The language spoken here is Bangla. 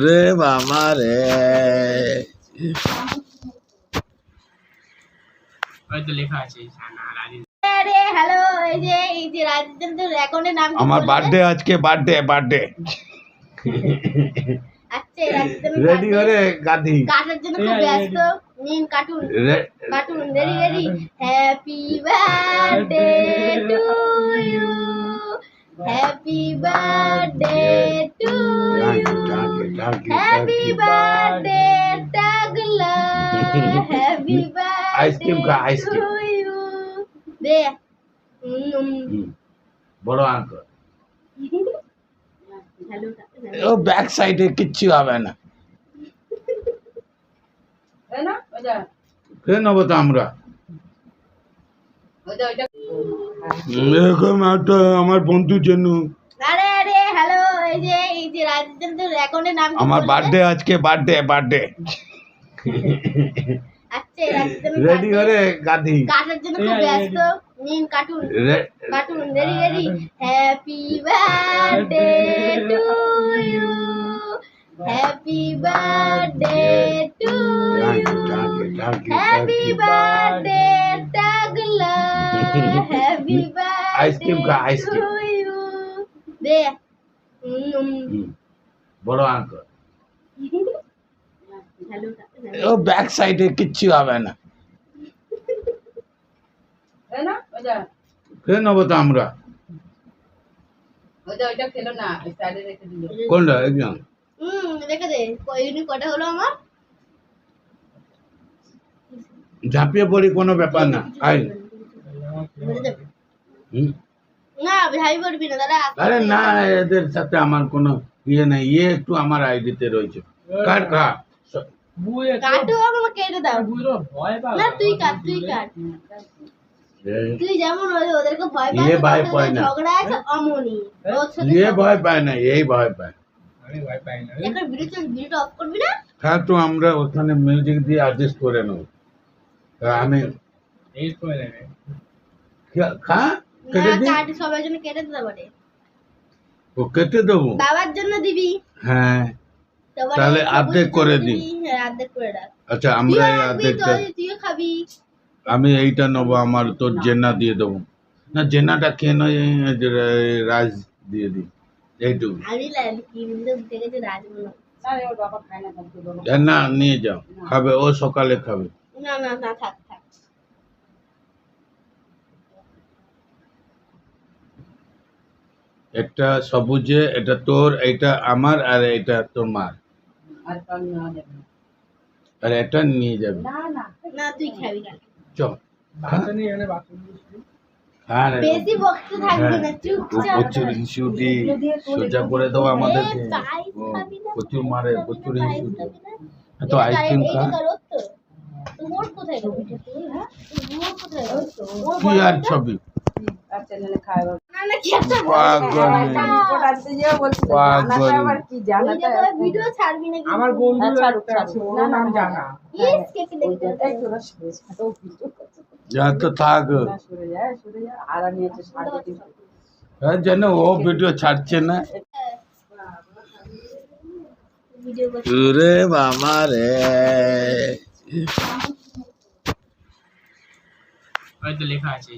রে বাবা রে হয়তো লেখা আছে হ্যালো এই যে রাজেন্দ্র অ্যাকাউন্টের নাম আমার বার্থডে আজকে বার্থডে আচ্ছা রাজেন্দ্র রেডি করে গাধি কাটার জন্য খুব ব্যস্ত নিন cartoon ready happy birthday to you happy birthday to you happy birthday টাগলা হ্যাপি বার্থডে আইসক্রিম খা আইসক্রিম টু ইউ দে বড় আঙ্কল ও ব্যাক সাইডে কিচ্ছু হবে না খেয়ে নেবো তো আমরা এরকম একটা আমার বন্ধুর জন্য আরে হ্যালো এই যে রাজেন্দ্র অ্যাকাউন্টের নাম আমার বার্থডে আজকে বার্থডে আচ্ছা রাজেন্দ্র রেডি করে গাধি কাটার জন্য খুব ব্যস্ত নিন cartoon ready happy birthday to you happy birthday to you happy birthday টাগলা হ্যাপি বার্থডে আইসক্রিম খা আইসক্রিম টু ইউ দে বড় আঙ্কল ও ব্যাক সাইডে কিচ্ছু হবে না খেয়ে নেবো তো আমরা কোনটা একজন রেখে দে কটা হলো আমার ঝাঁপিয়ে পড়ি কোনো ব্যাপার না আই না ভাই বলবি না দাদা আরে না এদের সাথে আমার কোনো ইয়ে নেই ইয়ে একটু আমার আইডিতে রয়েছে কাট খা কাটো আমাকে কেটে দাও না তুই কাট তুই যেমন ওদেরকে ভয় ये भय पाए ना। ঝগড়া আছে অমনি ইয়ে ভয় পায় না এই ভয় পায় এখন ভিডিওটা অফ করবি না হ্যাঁ তো আমরা ওখানে মিউজিক দিয়ে অ্যাডজাস্ট করে নেব তা আমি খা কেটে না দিই কাট সবার জন্য কেটে দিতে পারে ও কেটে দেবো বাবার জন্য দিবি হ্যাঁ তোমার তাহলে এই অর্ধেক সবুজের করে জন্য দিই। দিবি, হ্যাঁ অর্ধেক করে রাখ আচ্ছা আমরা এই তুইও রাখবি, অর্ধেকটা তুইও খাবি আমি এইটা নেবো আমার তোর জেনা দিয়ে দেবো না জেনাটা কেন রাজ দিয়ে দিই এইটুকু আমি কিন্তু দেখেছি রাজমোহন না নিয়ে যাও খাবে ও সকালে খাবে না থাক একটা সবুজে এটা তোর এটা আমার আর এটা তোর মার আর এটা নিয়ে যাবে না তুই খাবি না চল হ্যাঁ রে বেশি বকতে থাকবি না চুপচাপ প্রচুর হিসুটি সোজা করে দাও আমাদেরকে পায়েস ও, খাবি না? প্রচুর মারে প্রচুর পায়েস হিসুটি খাবি না? তো আইসক্রিম খা এইটা কার ওর তো? তোর বোন কোথায় গেল? হ্যাঁ? তোর বোন কোথায় গেল? ওর কি আর ছবি না, না, কি একটা পাগল ওই যে বলে ভিডিও ছাড়বি না কিন্তু। আমার বন্ধু নাম জানা ইস, কে কে দেখতে যা তো থাক হ্যাঁ জানো ও ভিডিও ছাড়ছে না ভিডিও করছে। রে বাবা রে হয়তো লেখা আছে